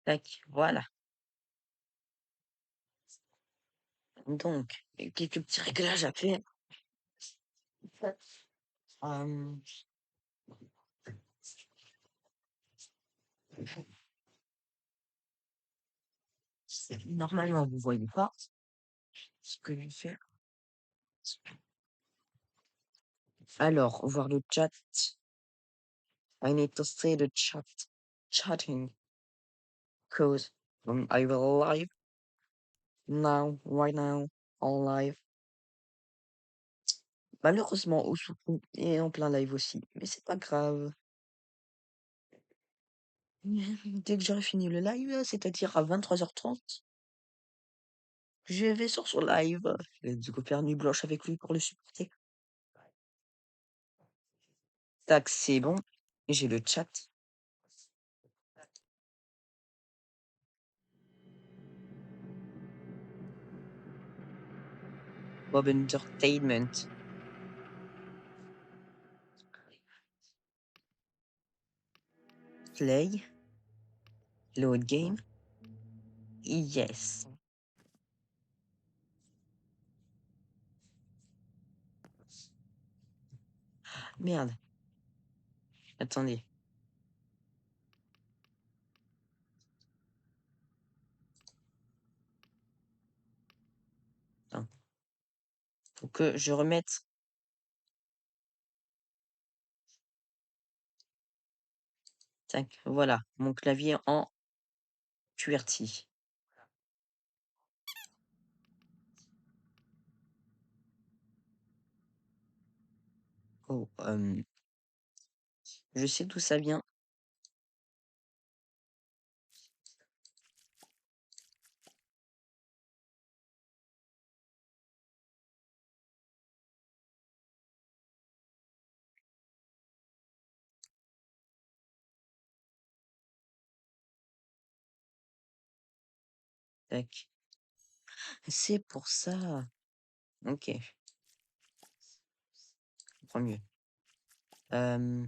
Tac, voilà. Donc, quelques petits réglages à faire. Euh, Normalement, vous voyez pas ce que je fais. Alors, voir le chat. I need to see the chatting, cause I will live now, right now, en live. Malheureusement, Ousoukou est en plein live aussi, mais c'est pas grave. Dès que j'aurai fini le live, c'est-à-dire à 23h30, je vais sur son live. Du coup, faire nuit blanche avec lui pour le supporter. Tac, c'est bon. J'ai le chat. Bob Entertainment. Play. Load game. Yes. Merde. Attendez. Attends. Faut que je remette. Tac, voilà. Mon clavier en QWERTY. Oh, je sais d'où ça vient. Tac. C'est pour ça. Ok, je comprends mieux. Je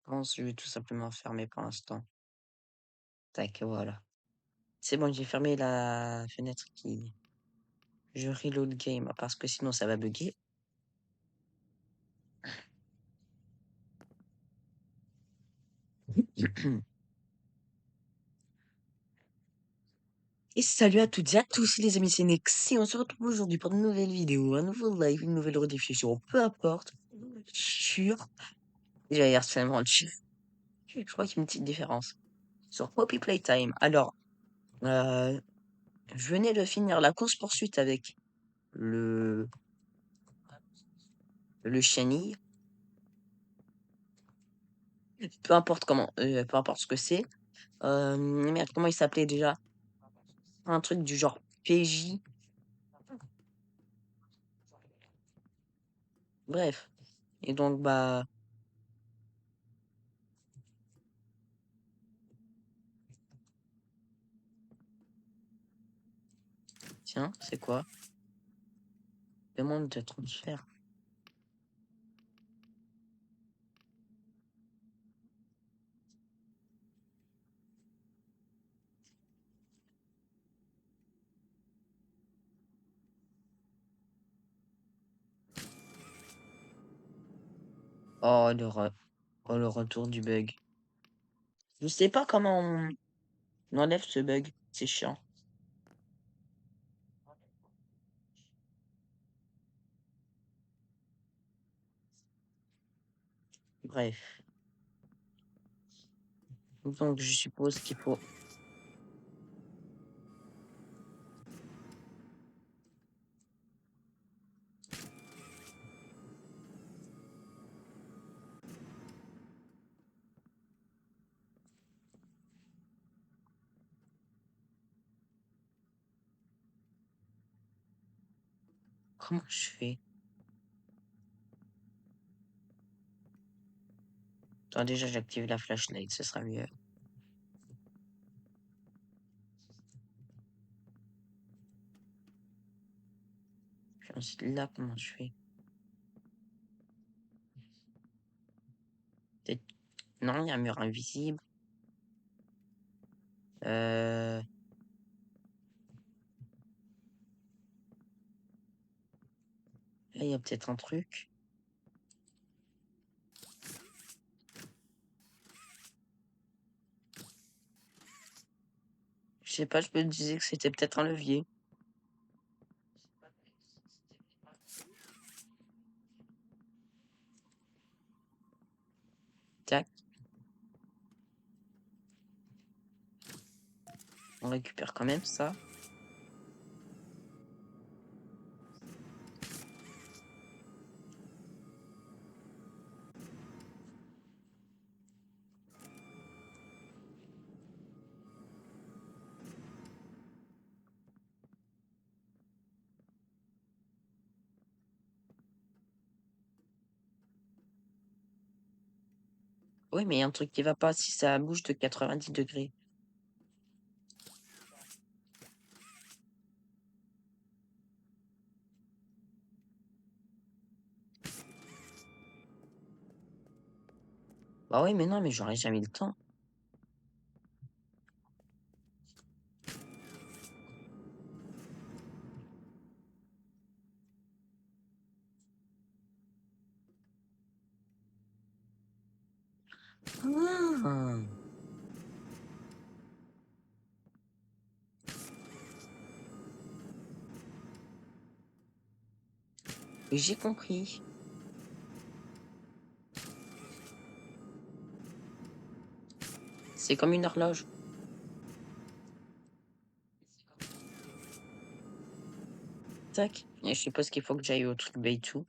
pense que je vais tout simplement fermer pour l'instant. Tac, voilà. C'est bon, j'ai fermé la fenêtre qui... Je reload game parce que sinon ça va bugger. Et salut à toutes et à tous les amis, c'est Nexi. On se retrouve aujourd'hui pour une nouvelle vidéo, un nouveau live, une nouvelle rediffusion, peu importe. Sur... Déjà hier, c'est vraiment chill. Je crois qu'il y a une petite différence. Sur Poppy Playtime. Alors, je venais de finir la course-poursuite avec le... le chenille. Peu importe comment, peu importe ce que c'est. Merde, comment il s'appelait déjà? Un truc du genre PJ. Bref. Et donc, bah, tiens, c'est quoi? Demande de transfert. Oh, oh, le retour du bug. Je sais pas comment on enlève ce bug. C'est chiant. Bref. Donc, je suppose qu'il faut... Comment je fais? Attends, déjà, j'active la flashlight, ce sera mieux. Puis ensuite, là, comment je fais? Peut-être... Non, il y a un mur invisible. Là, il y a peut-être un truc. Je sais pas, je me disais que c'était peut-être un levier. Tac. On récupère quand même ça. Oui, mais il y a un truc qui va pas si ça bouge de 90 degrés. Bah oui, mais non, mais j'aurais jamais le temps. Ah, j'ai compris. C'est comme une horloge. Tac. Et je suppose qu'il faut que j'aille au truc Baitou.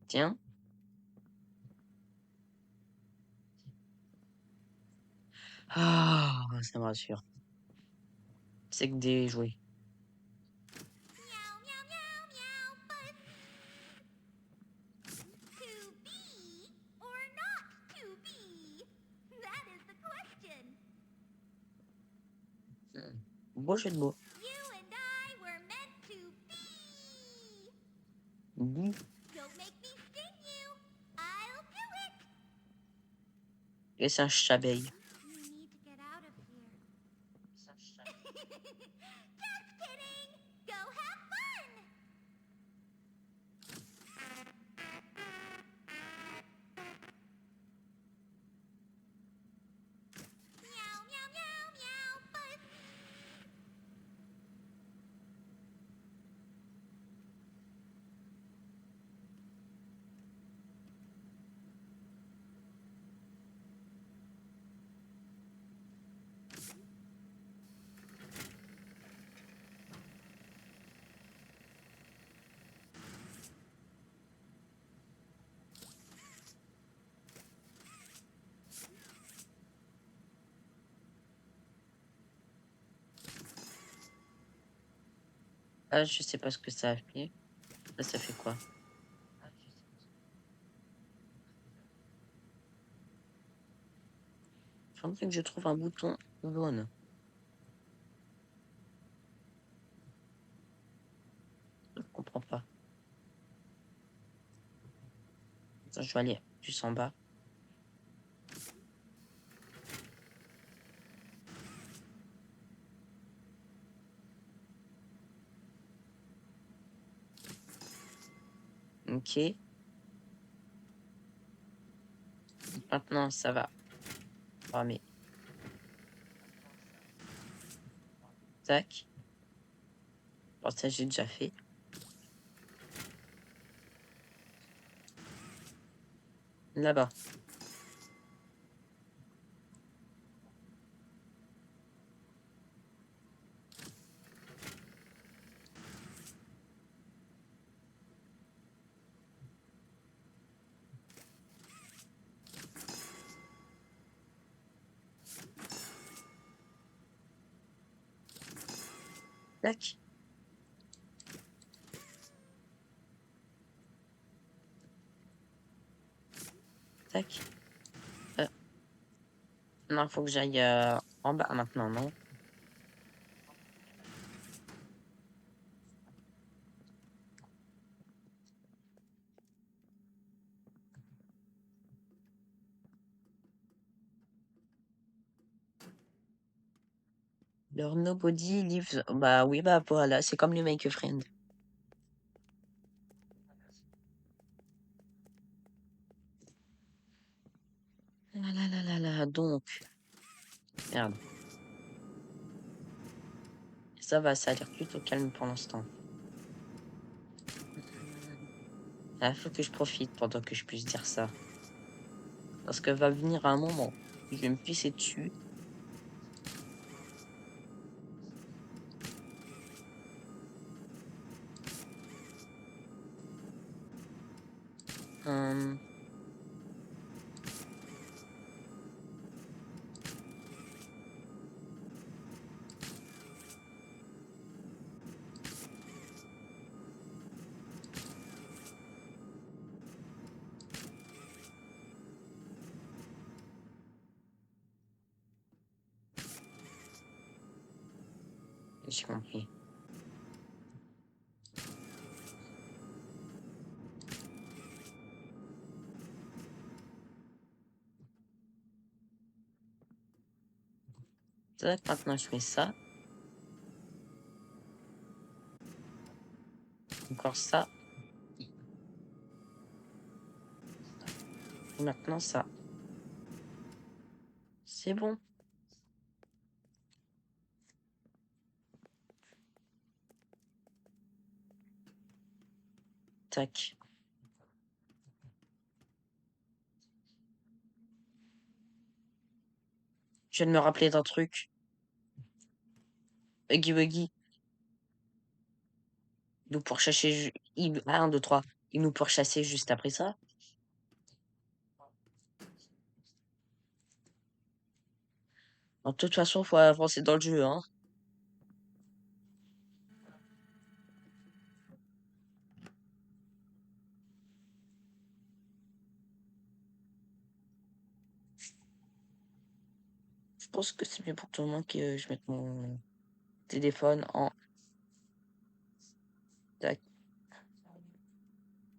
Tiens. Ah, ça me rassure. C'est que des jouets. To be or not to be? That is the question. Beau jeu de mots. You and I were meant to be. Bou. Don't make me sting you. I'll do it. Et c'est un chabeille. You need to get out of here. Just kidding. Go have fun. Meow, meow, meow, meow, buzz. Ah, je sais pas ce que ça a fait. Là, ça fait quoi? Faudrait que je trouve un bouton jaune. Je comprends pas. Attends, je vais aller plus en bas. Ok. Maintenant, ça va. Ah, mais tac. Bon, ça, j'ai déjà fait. Là-bas. Tac. Tac. Non, faut que j'aille en bas maintenant, non? Leur nobody lives. Bah oui, bah voilà, c'est comme les Make a Friend. Là là là là là, donc. Merde. Ça va, ça a l'air plutôt calme pour l'instant. Là, faut que je profite pendant que je puisse dire ça. Parce que va venir un moment où je vais me pisser dessus. Hum, j'ai compris. C'est vrai que maintenant je fais ça. Encore ça. Et maintenant ça. C'est bon. Tac. Je viens de me rappeler d'un truc. Huggy Wuggy. Nous pourchasser. 1, 2, 3. Il nous pourchassait juste après ça. De toute façon, faut avancer dans le jeu, hein. Je pense que c'est mieux pour tout le monde que je mette mon téléphone tac,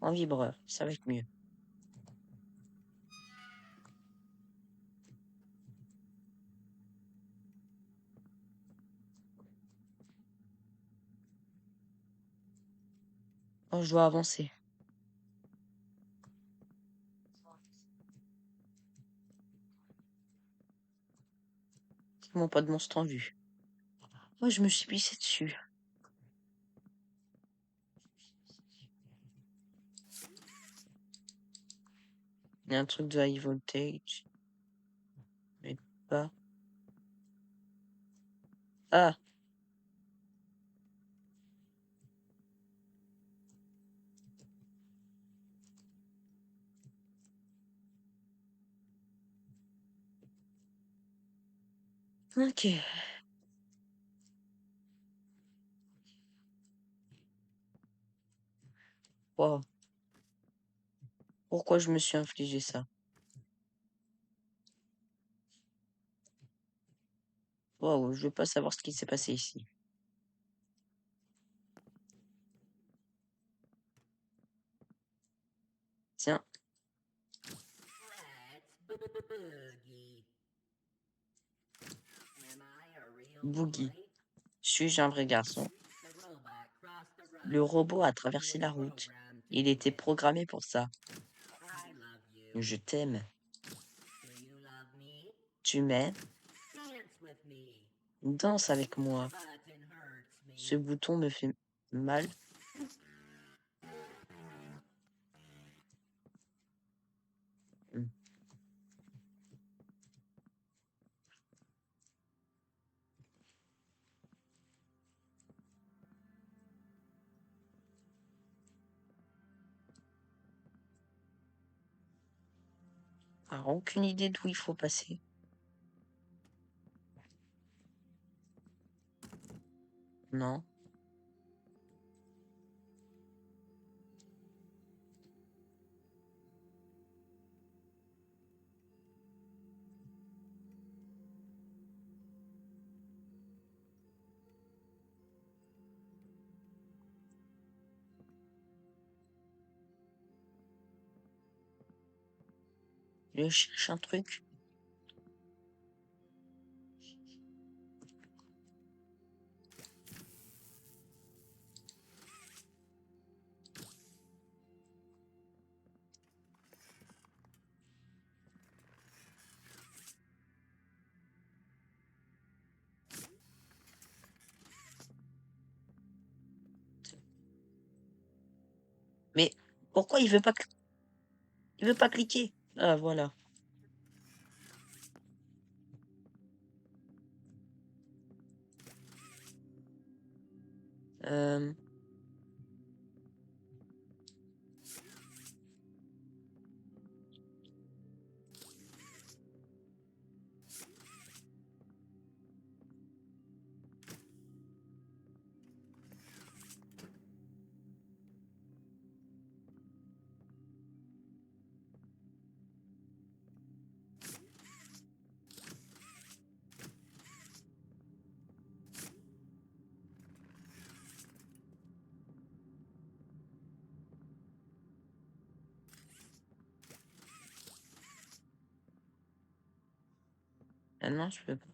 en vibreur. Ça va être mieux. Oh, je dois avancer. Mon pas de monstre en vue. Moi, je me suis pissé dessus. Il y a un truc de high voltage. Mais pas. Ah, ok. Wow. Pourquoi je me suis infligé ça? Wow, je veux pas savoir ce qui s'est passé ici. Tiens, Boogie. Suis-je un vrai garçon? Le robot a traversé la route. Il était programmé pour ça. Je t'aime. Tu m'aimes? Danse avec moi. Ce bouton me fait mal. Hmm. Alors, aucune idée d'où il faut passer. Non. Je cherche un truc. Mais pourquoi il veut pas, il veut pas cliquer? Ah, voilà. Euh, ah non, je peux pas.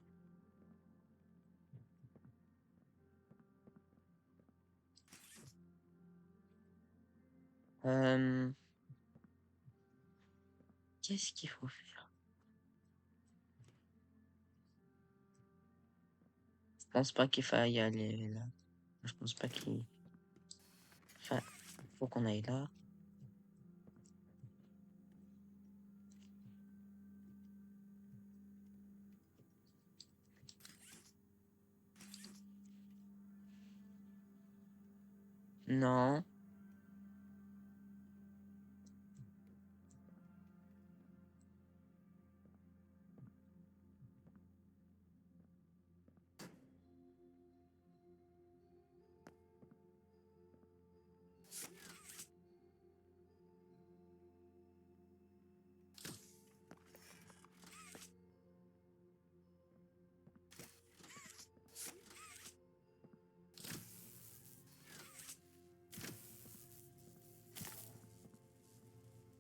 Euh, Qu'est-ce qu'il faut faire? Je pense pas qu'il faille y aller là. Je pense pas qu'il. Enfin, faut qu'on aille là. Non.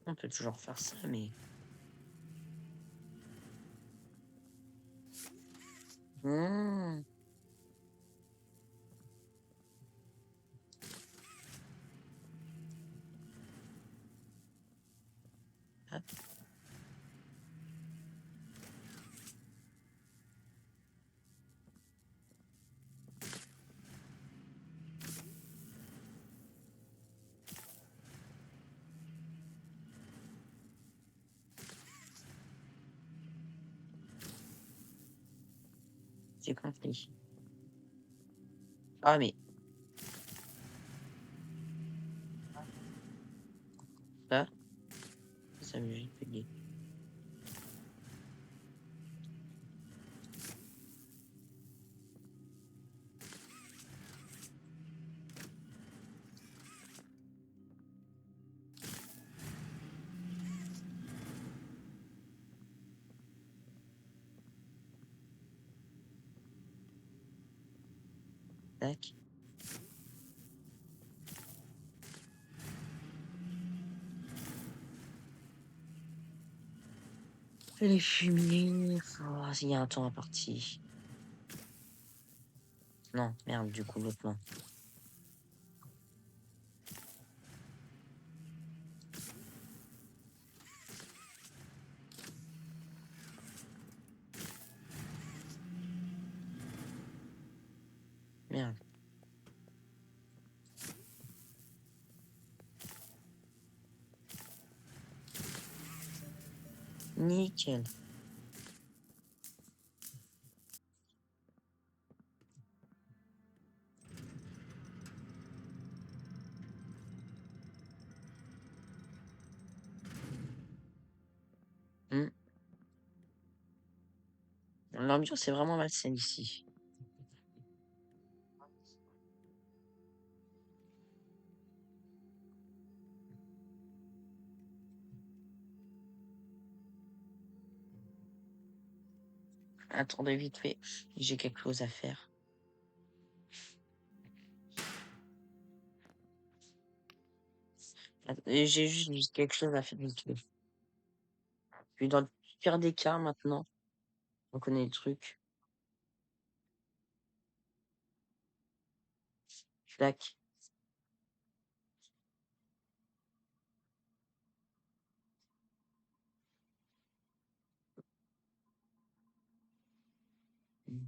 On peut toujours faire ça, mais. Hmm. Ah, j'ai compris. Ah, mais là, ça me fait payer. Tac. Et les fumiers. Oh, il y a un temps à partie. Non, merde, du coup, l'autre non. Merde. Nickel. Hmm. L'ambiance est vraiment malsaine ici. Attendez vite fait, j'ai quelque chose à faire. J'ai juste quelque chose à faire vite fait. Puis dans le pire des cas maintenant, on connaît le truc. Clac. Mmh.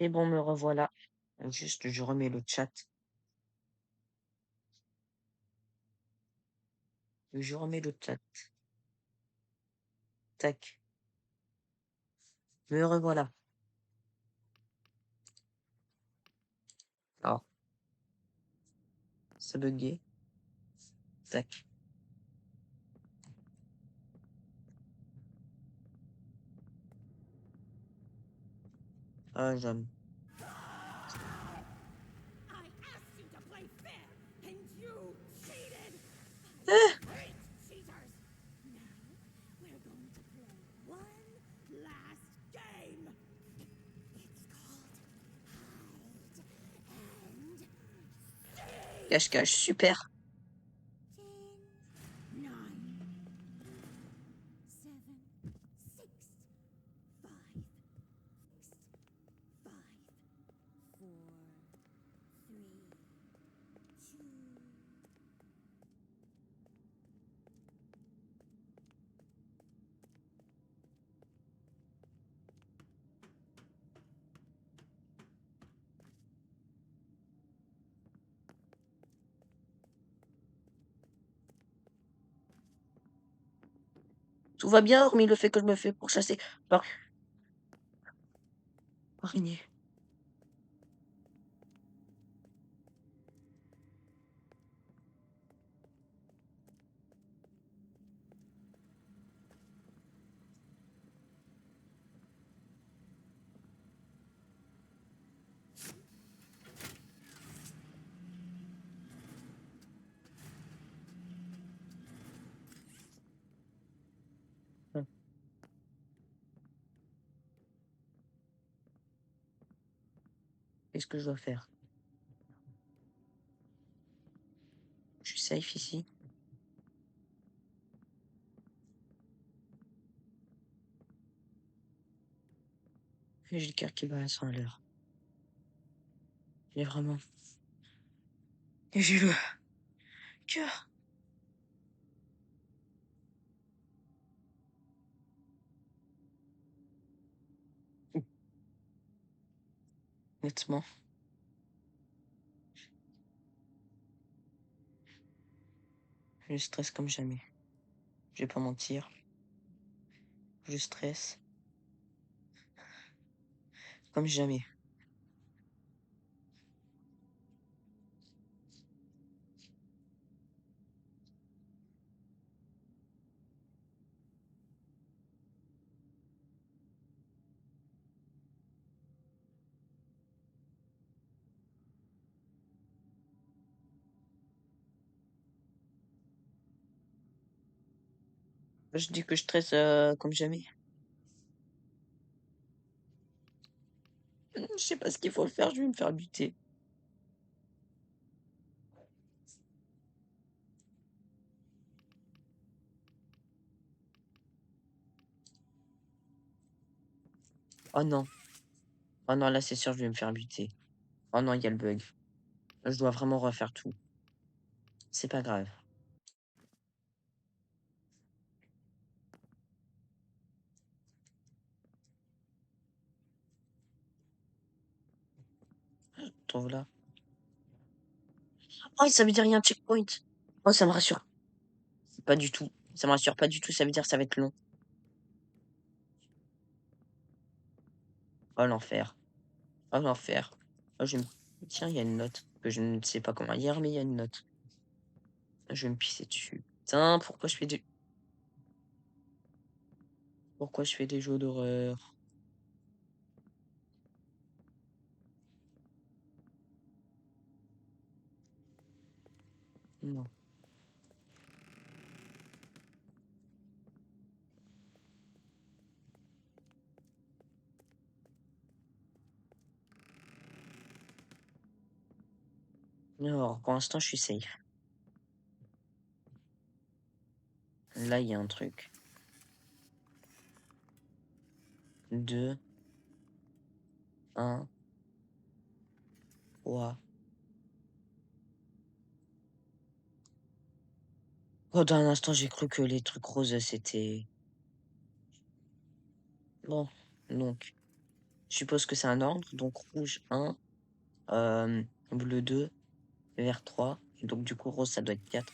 Et bon, me revoilà. Juste, je remets le chat. Je remets le chat. Tac. Me revoilà. Alors, ça buguait. Tac. Ah, j'aime. I asked you to play fair, and you cheated! Ah Great cheaters! Now, we're going to play one last game. It's called Hide and Seek. cache-cache, super. 10, 9, 7, 6, 5, 5, 4, 3, 2. Tout va bien, hormis le fait que je me fais pourchasser par araignée. Hum, Qu'est-ce que je dois faire? Je suis safe ici. Et j'ai le cœur qui bat à 100 à l'heure. J'ai vraiment. Et j'ai le cœur. Honnêtement, je stresse comme jamais. Je vais pas mentir. Je stresse comme jamais. Je dis que je stresse comme jamais. Je sais pas ce qu'il faut faire, je vais me faire buter. Oh non. Oh non, là c'est sûr, je vais me faire buter. Oh non, il y a le bug. Je dois vraiment refaire tout. C'est pas grave. Trouve là. Oh, ça veut dire il y a un checkpoint. Oh, ça me rassure. Pas du tout. Ça me rassure pas du tout, ça veut dire que ça va être long. Oh l'enfer. Oh l'enfer. Oh, Tiens, il y a une note. Que je ne sais pas comment lire, mais il y a une note. Je vais me pisser dessus. Putain, pourquoi je fais des jeux d'horreur? Non. Alors, pour l'instant, je suis safe. Là, il y a un truc. 2, 1, 3. Oh, dans un instant, j'ai cru que les trucs roses, c'était... Bon, donc. Je suppose que c'est un ordre, donc rouge 1, bleu 2, vert 3, et donc du coup rose ça doit être 4.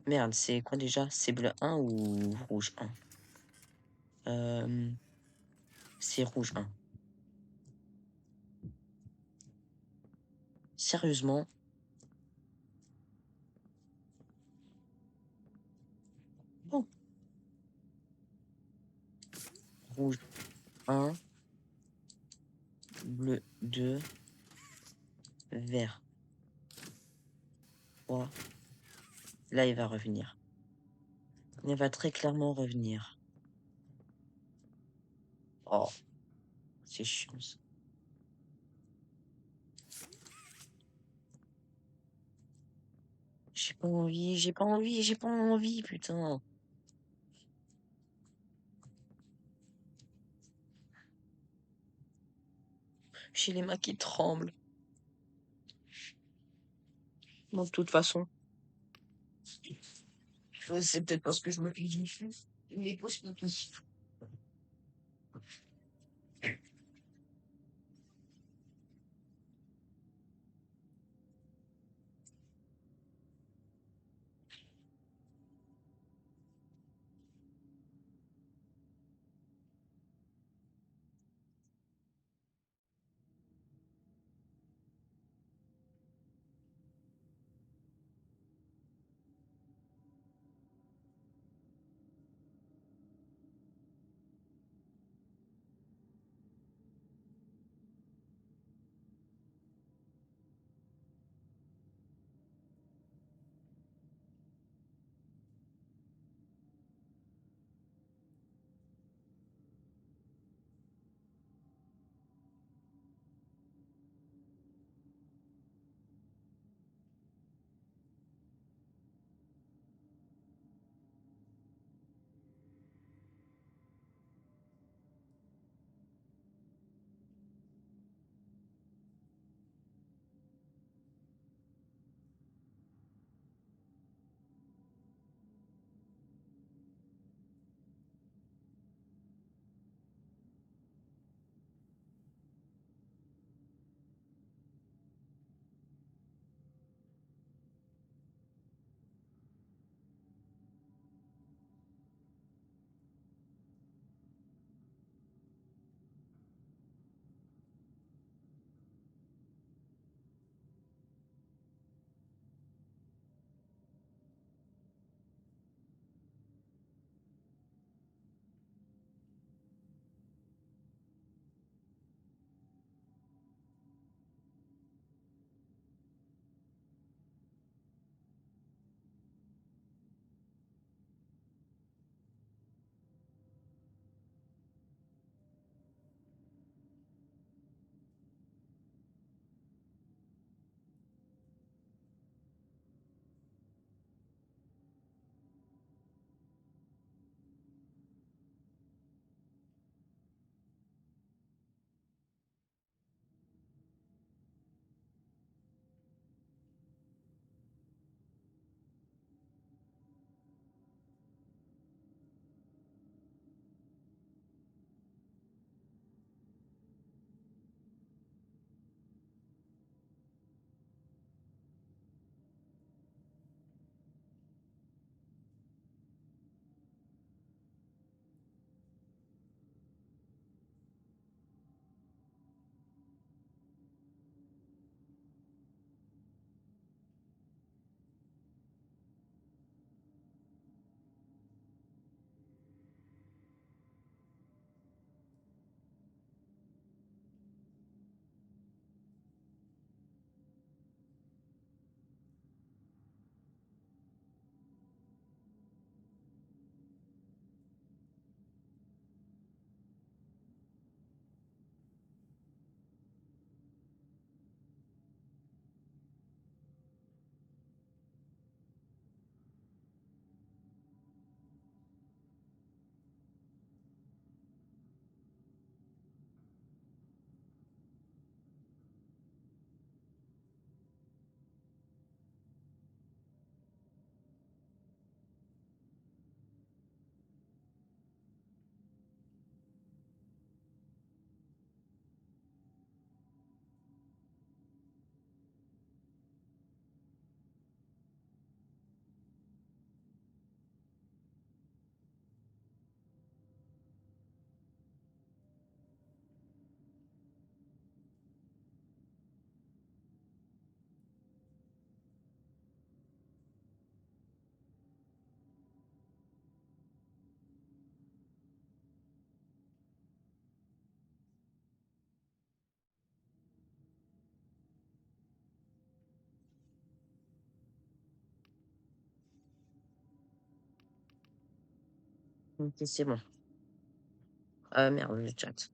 Merde, c'est quoi déjà? C'est bleu 1 ou rouge 1? C'est rouge 1. Sérieusement? Bon. Rouge 1, bleu 2, vert 3. Là, il va revenir. Il va très clairement revenir. Oh, c'est chiant ça. J'ai pas envie, j'ai pas envie, j'ai pas envie, putain. J'ai les mains qui tremblent. Bon, de toute façon, c'est peut-être parce que je me fais les pouces pipi. Ok, c'est bon. Ah merde, le chat.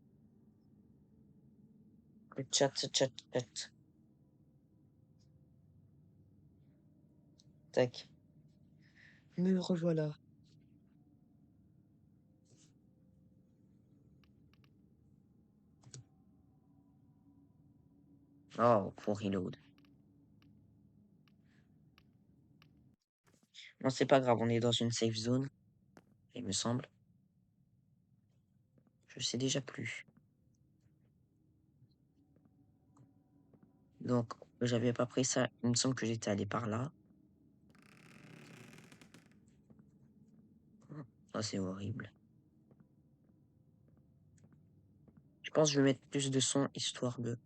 Le chat. Tac. Me revoilà. Oh, pour reload. Non, c'est pas grave, on est dans une safe zone, il me semble. Je sais déjà plus. Donc, j'avais pas pris ça. Il me semble que j'étais allé par là. Oh, c'est horrible. Je pense que je vais mettre plus de son, histoire de...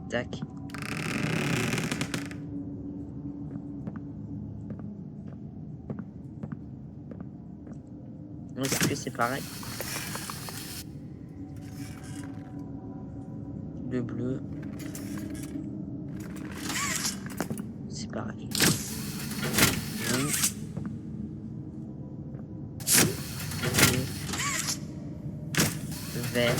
Tac. Est-ce que c'est pareil? Le bleu. C'est pareil. Jaune. Bleu. Vert.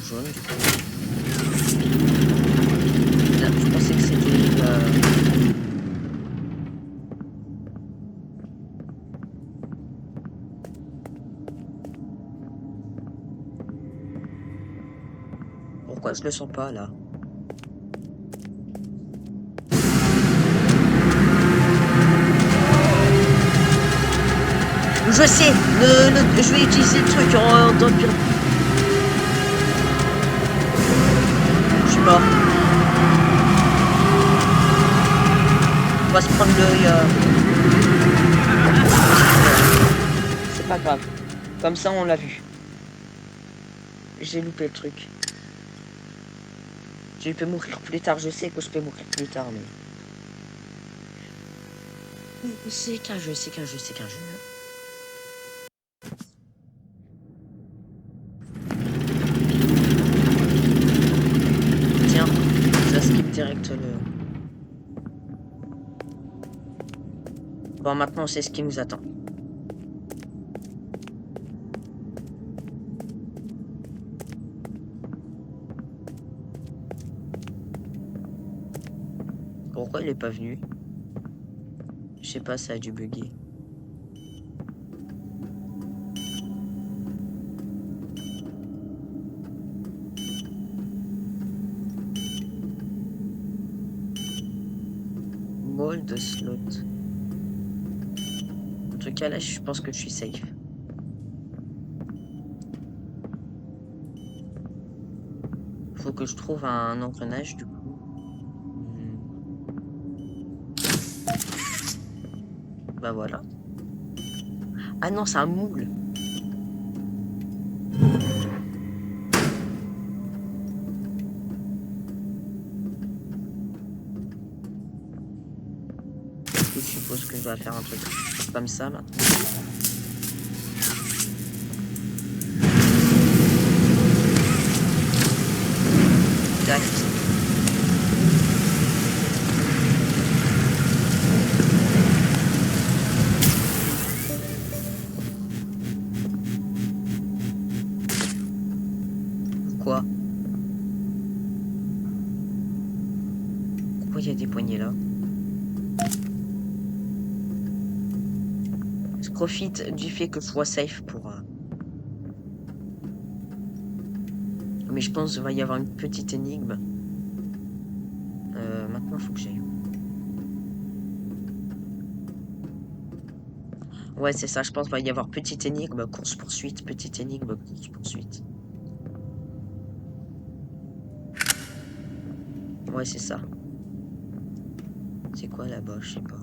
Jaune, du coup. Là, je pensais que c'était... Pourquoi je le sens pas, là? Je sais, je vais utiliser le truc en tant que... Je suis mort. On va se prendre l'œil. C'est pas grave. Comme ça, on l'a vu. J'ai loupé le truc. Je peux mourir plus tard. Je sais que je peux mourir plus tard, mais... C'est qu'un jeu. Tiens, ça skip direct le... Bon, maintenant, on sait ce qui nous attend. Pourquoi il est pas venu? Je sais pas, ça a dû bugger. Mold slot. En tout cas, là, je pense que je suis safe. Faut que je trouve un engrenage, du coup. Bah voilà. Ah non, c'est un moule. Je suppose que je dois faire un truc comme ça maintenant. Tac. Pourquoi? Pourquoi il y a des poignées là? Je profite du fait que je sois safe pour... Mais je pense qu'il va y avoir une petite énigme. Maintenant, il faut que j'aille où? Ouais, c'est ça, je pense qu'il va y avoir petite énigme, course-poursuite, petite énigme, course-poursuite. Ouais, c'est ça. C'est quoi là-bas? Je sais pas.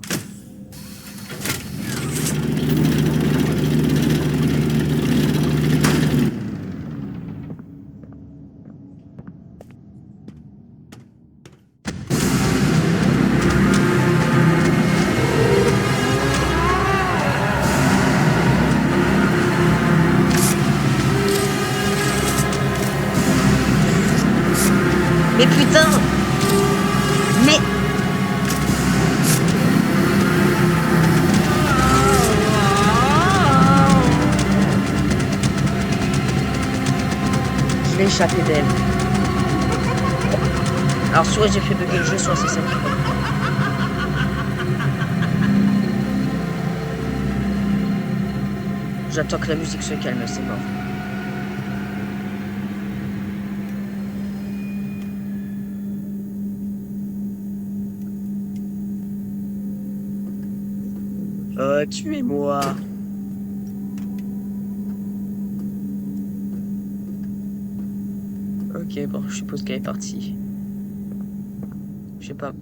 putain! Mais... Je vais échapper d'elle. Alors soit j'ai fait bugger le jeu, soit c'est ça qui fait. J'attends que la musique se calme, c'est mort. Tuez-moi. Ok, bon, je suppose qu'elle est partie. Je sais pas.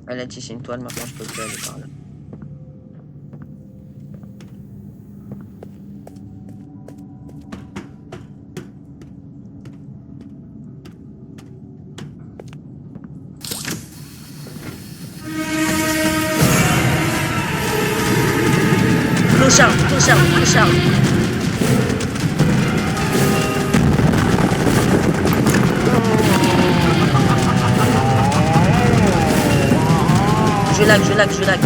Elle a tissé une toile, maintenant je peux plus aller par là. Clochard, clochard, clochard. Je lag, je lag, je lag.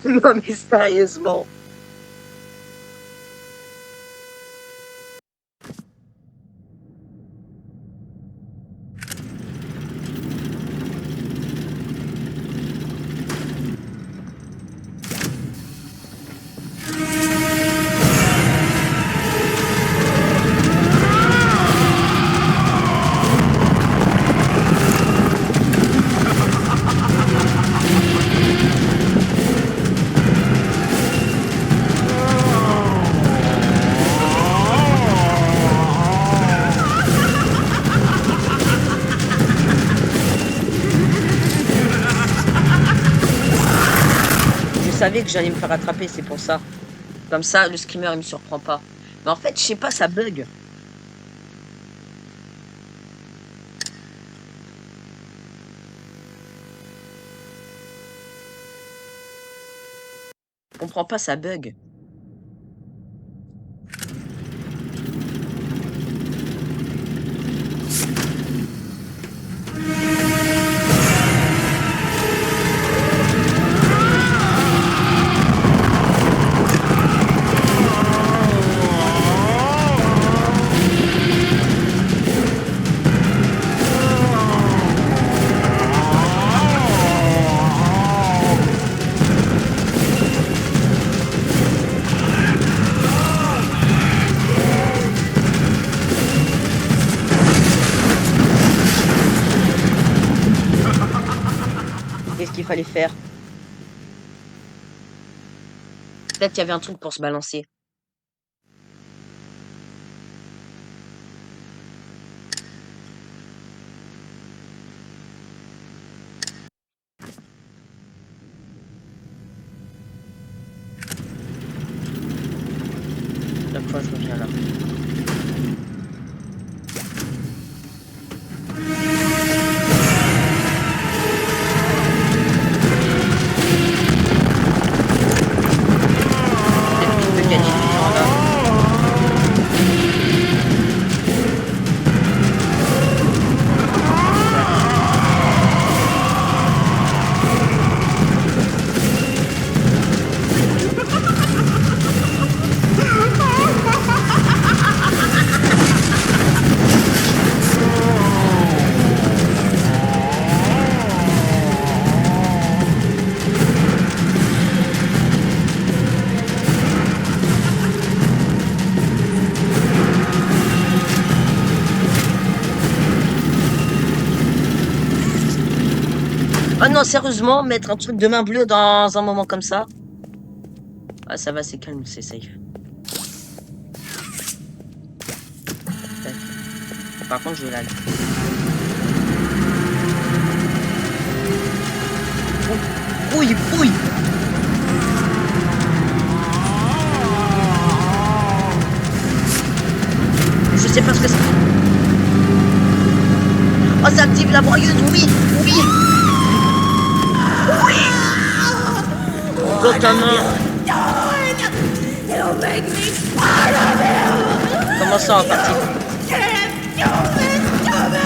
Non mais sérieusement. Je savais que j'allais me faire attraper, c'est pour ça. Comme ça, le screamer, il me surprend pas. Mais en fait, je sais pas, ça bug. Je comprends pas, ça bug. Qu'est-ce qu'il fallait faire? Peut-être qu'il y avait un truc pour se balancer. Chaque fois, je reviens là. Peut-être qu'il peut gagner du temps là. Ah non, sérieusement, mettre un truc de main bleue dans un moment comme ça. Ah, ça va, c'est calme, c'est safe. Tac. Par contre, je lag. Brouille, brouille. sais pas ce que c'est. Oh, ça active la broyeuse, oui, oui. Dans ta main. It'll make me part of him! Comment ça en partie? Can't do this to me!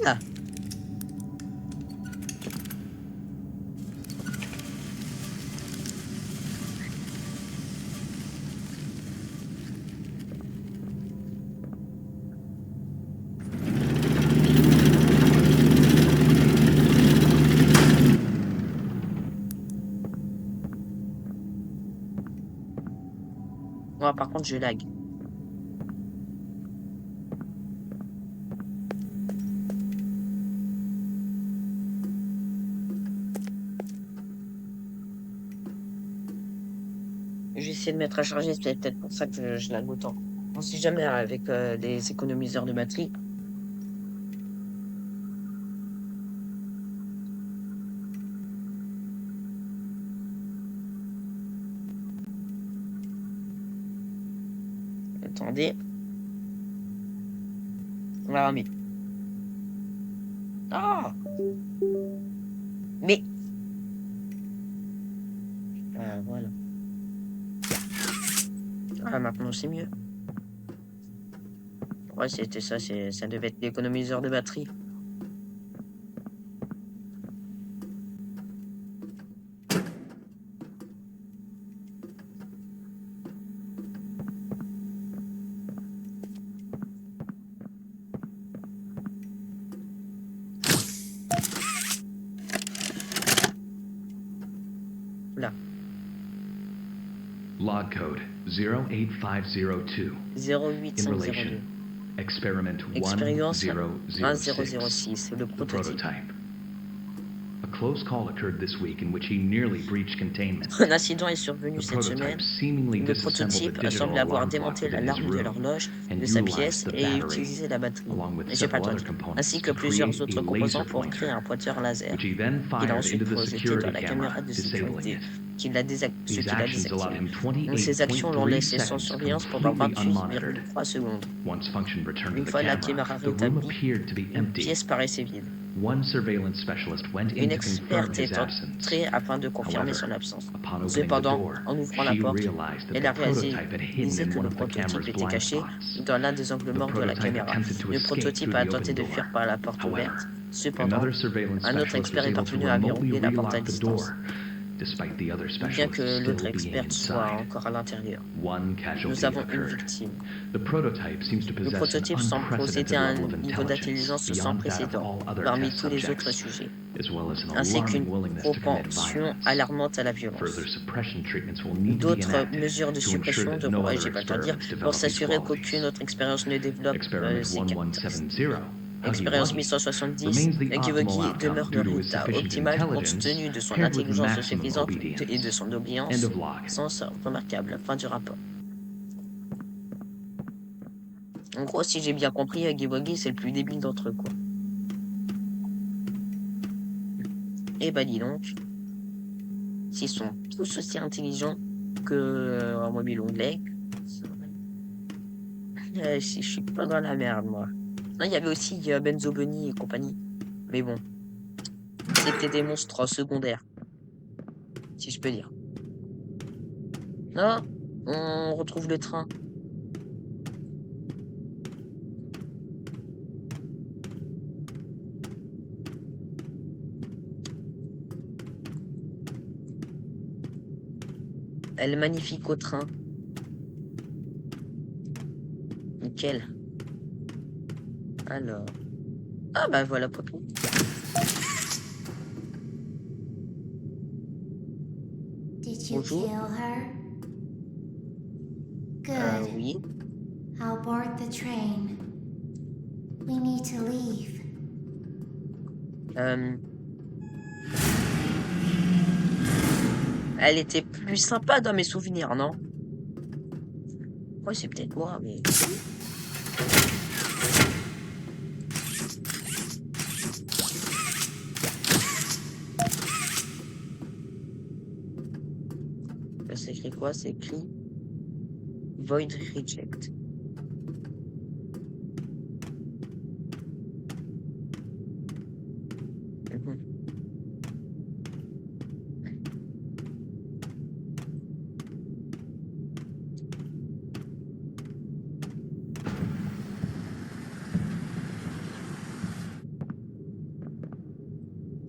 Ah. Moi, par contre, je lag. J'ai essayé de mettre à charger, c'est peut-être pour ça que je lag autant. On sait jamais avec des économiseurs de batterie. Attendez. On l'a remis. Ah! Mais. Ah, voilà. Ah, maintenant c'est mieux. Ouais, c'était ça, ça devait être l'économiseur de batterie. Là. Log code 08502. 08502. Experiment Expérience 1006. 1006, le The prototype. prototype. A close call occurred this week in which he nearly breached containment. Un incident est survenu The cette semaine. prototype seemingly Le disassembled the prototype digital semble avoir alarm clock démonté within his l'alarme de room l'horloge and de sa utilized pièce the et battery, utilisé la batterie. along with J'ai pas several le other temps. components, Ainsi que to plusieurs create autres a composants laser pour pointer, créer un pointeur laser, which he then qu'il a fired ensuite into the projeté security dans la caméra camera, de disabling sécurité, it. ce qui l'a These actions allowed désactivé. him Donc ces actions l'ont 28.3 laissé sans seconds surveillance pendant completely unmonitored. 28,3 secondes. Once function returned to Une the fois la camera, caméra the room rétablie, appeared to be une empty. pièce paraissait vide. One surveillance specialist went in Une to confirm experte his est absence. entrée afin de confirmer However, son absence. upon opening the Cependant, door, en ouvrant la she porte, realized that elle a the prototype had réalisé hidden in que one le of the prototype camera's était blind caché spots. dans l'un des angles The morts de la prototype caméra. attempted to Le escape prototype through a the tenté open de door. fuir par la porte However, ouverte. Cependant, another surveillance un autre specialist expert was est able to parvenu à remotely verrouiller la porte à relock the distance, door, despite the other bien specialists que l'autre still being expert soit inside. encore à l'intérieur. One Nous casualty avons une occurred. victime. The prototype seems to Le possess an prototype semble posséder unprecedented un level of niveau intelligence d'intelligence sans beyond that of précédent all other parmi test tous les autres subjects, sujets, as well as an ainsi qu'une alarming willingness to commit propension violence. alarmante à la violence. Further suppression treatments will need to be D'autres enacted mesures de to ensure suppression that no devront, other j'ai pas le temps de dire, experiments pour develop these s'assurer qu'aucune qualities. autre expérience ne développe Experiment ces caractéristiques. 1170, Huggy Expérience Wuggy, 1170, remains the Huggy optimal Wuggy outcome demeure le due to his résultat sufficient optimal compte intelligence tenu de son paired with intelligence maximum suffisante obedience. et de son End obéissance of log. sans remarquable. Fin du rapport. En gros, si j'ai bien compris, Huggy Wuggy, c'est le plus débile d'entre eux, quoi. Et bah dis donc, s'ils sont tous aussi intelligents que un mobile onglet, si je suis pas dans la merde, moi. Non, il y avait aussi Benzo Bunny et compagnie. Mais bon, c'était des monstres secondaires, si je peux dire. Non, on retrouve le train. Elle magnifique au train. Nickel. Alors. Ah bah voilà Poppy. Did you Bonjour. kill her? Good. Oui. I'll board the train. We need to leave. Elle était plus sympa dans mes souvenirs, non? Ouais, c'est peut-être moi, mais... c'est écrit quoi? C'est écrit Void Reject. Mhm.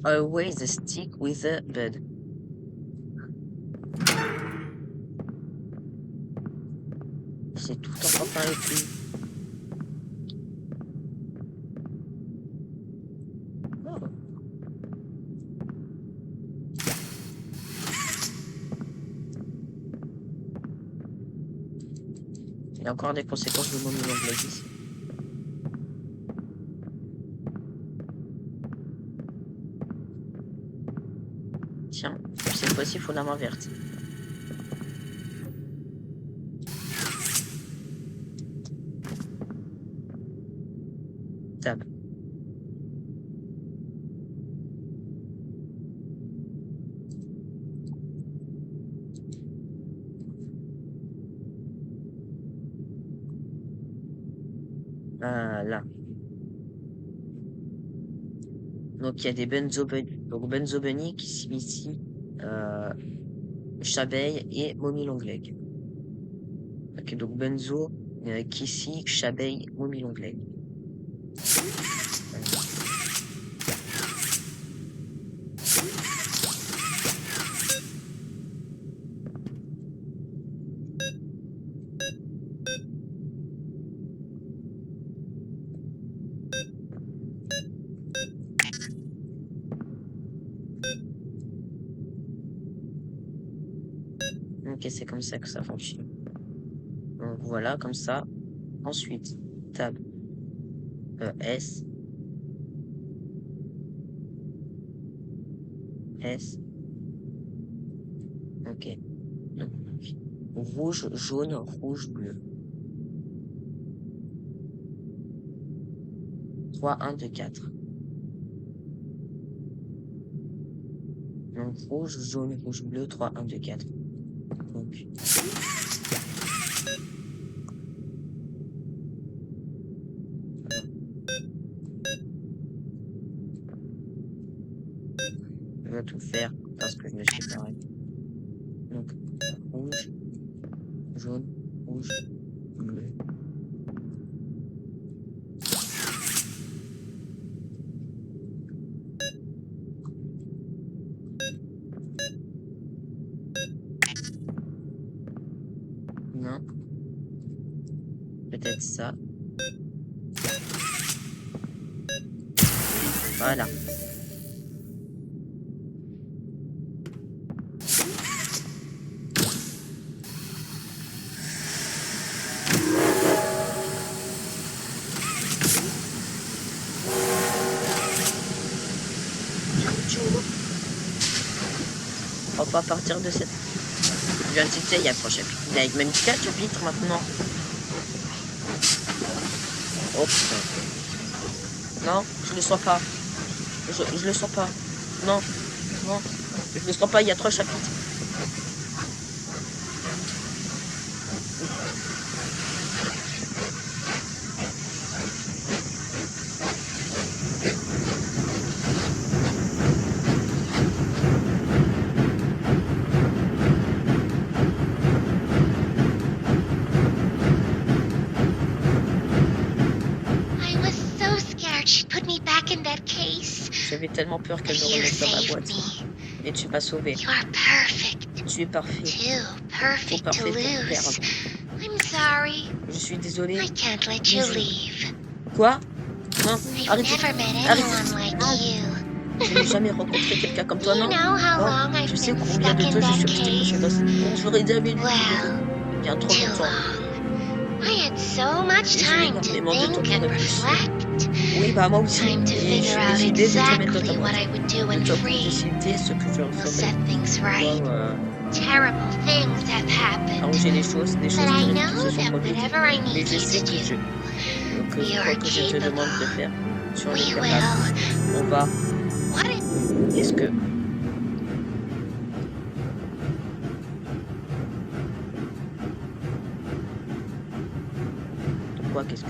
Always a stick with a bud. C'est tout encore pareil plus. Oh. Il y a encore des conséquences de mon anglais ici. Tiens, cette fois-ci, il faut la main verte. Tab. Là. Donc il y a des benzobeniques. Donc benzobenique ici, Chabeille et Mommy Longleg. Ok, donc benzo, Kissy, Chabeille, Mommy Longleg. Ok, c'est comme ça que ça fonctionne. Donc voilà, comme ça. Ensuite, tab S. S. Ok. Donc, rouge, jaune, rouge, bleu. 3, 1, 2, 4. Donc rouge, jaune, rouge, bleu, 3, 1, 2, 4. Donc. Je vais tout faire parce que je me suis barré. Donc, rouge, jaune, rouge, bleu. Non. Peut-être ça. Voilà. On va partir de cette... Je viens de citer, il y a 3 chapitres. Il y a même 4 chapitres maintenant. Oh putain. Non, je le sens pas. Je le sens pas. Non, non. Je le sens pas, il y a 3 chapitres. I was so scared she'd put me back in that case. J'avais tellement peur qu'elle But me you remette dans ma saved boîte. me. Et tu m'as sauvé. You are perfect. Tu es parfait. Too Trop perfect to parfait pour lose. perdre. I'm sorry. Je suis désolé. I can't let you Mais leave. Quoi? Non, I've arrêtez. never met Arrêtez. anyone like Non. you. Je n'ai jamais rencontré quelqu'un comme toi, You non? know how Non, long I've tu sais been combien de stuck temps in je suis that resté couché case? dans cette... Non, je l'aurais jamais libéré. Well, Il y a trop too longtemps. long. I had so much Et j'ai time to énormément de temps think pour and réfléchir. reflect. Oui, bah moi aussi. Time to Et figure j'ai out décidé de te mettre dans ta exactly what boîte. I would do De when toi pour free. décider ce que je We'll ferai. set things right. Terrible things have happened. Arranger les choses But I terribles qui know se sont that produites. whatever I Mais need je you sais to que do, quoi you're que je te demande de capable. faire, tu en es We capable. will. On va. What if Est-ce que qu'est-ce que...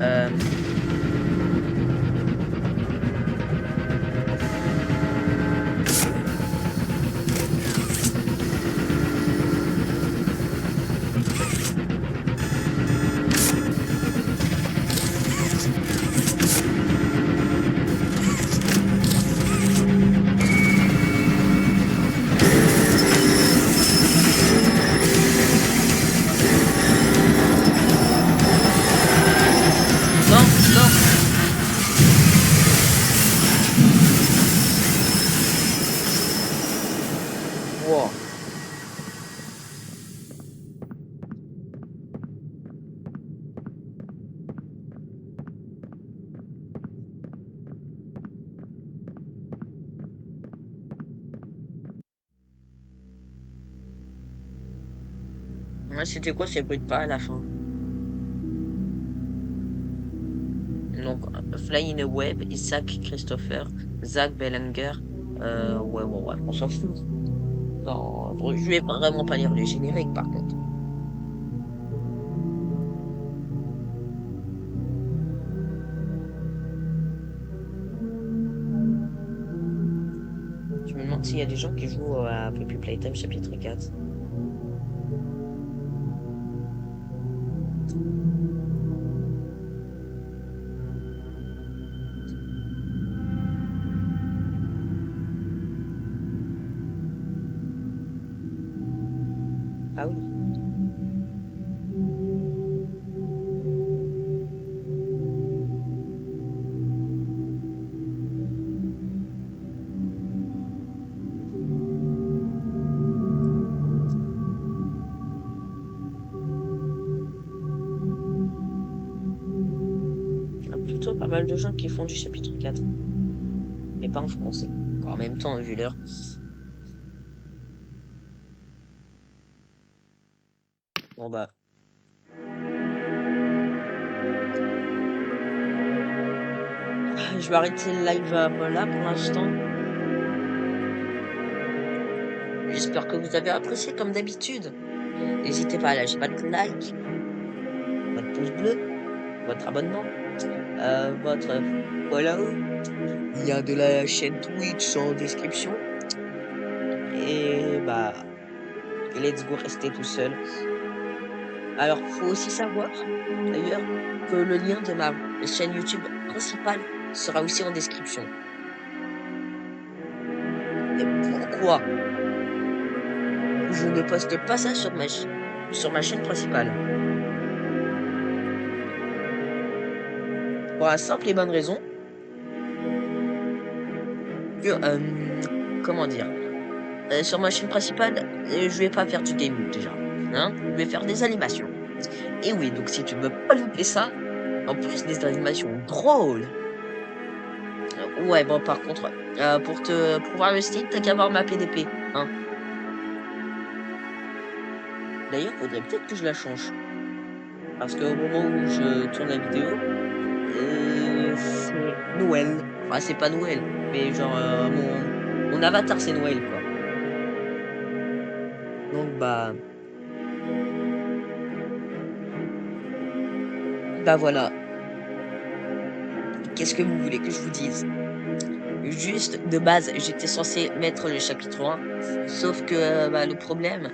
Euh... Non, non. Wow. Ouais, c'était quoi ces bruits de pas à la fin? Donc, Fly in a Web, Isaac Christopher, Zach Bellinger. Ouais, on s'en fout. Non, je vais vraiment pas lire les génériques par contre. Je me demande s'il y a des gens qui jouent à Poppy Playtime chapitre 4. Ah oui. Il y a plutôt pas mal de gens qui font du chapitre 4. Mais pas en français. En même temps, vu l'heure. Bon bah. Je vais arrêter le live là pour l'instant. J'espère que vous avez apprécié comme d'habitude. N'hésitez pas à lâcher votre like, votre pouce bleu, votre abonnement, votre follow, lien de la chaîne Twitch en description. Et bah, let's go rester tout seul. Alors, faut aussi savoir, d'ailleurs, que le lien de ma chaîne YouTube principale sera aussi en description. Et pourquoi je ne poste pas ça sur ma chaîne principale? Pour la simple et bonne raison que, comment dire, sur ma chaîne principale, je vais pas faire du gaming déjà, hein, je vais faire des animations. Et oui, donc si tu veux pas louper ça, en plus des animations drôles. Ouais, bon, par contre, pour voir le style, t'as qu'à voir ma PDP, hein. D'ailleurs, faudrait peut-être que je la change. Parce qu'au moment où je tourne la vidéo, c'est Noël. Enfin, c'est pas Noël, mais genre, mon avatar, c'est Noël, quoi. Donc, bah voilà. Qu'est-ce que vous voulez que je vous dise? Juste, de base, j'étais censé mettre le chapitre 1, sauf que bah, le problème,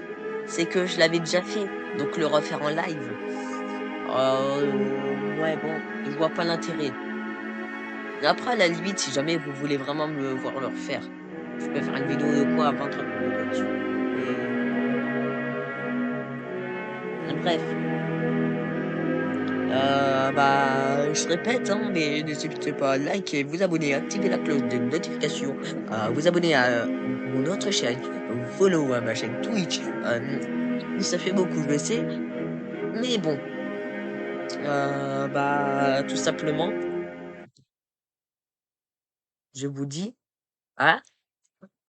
c'est que je l'avais déjà fait, donc le refaire en live, ouais, bon, je vois pas l'intérêt. Après, à la limite, si jamais vous voulez vraiment me voir le refaire, je peux faire une vidéo de quoi à 20 trucs là-dessus. Et... Bref. Bah, je répète, hein, mais n'hésitez pas à liker, vous abonner, activer la cloche de notification, vous abonner à mon autre chaîne, follow à ma chaîne Twitch. Ça fait beaucoup, je le sais, mais bon, bah, tout simplement, je vous dis à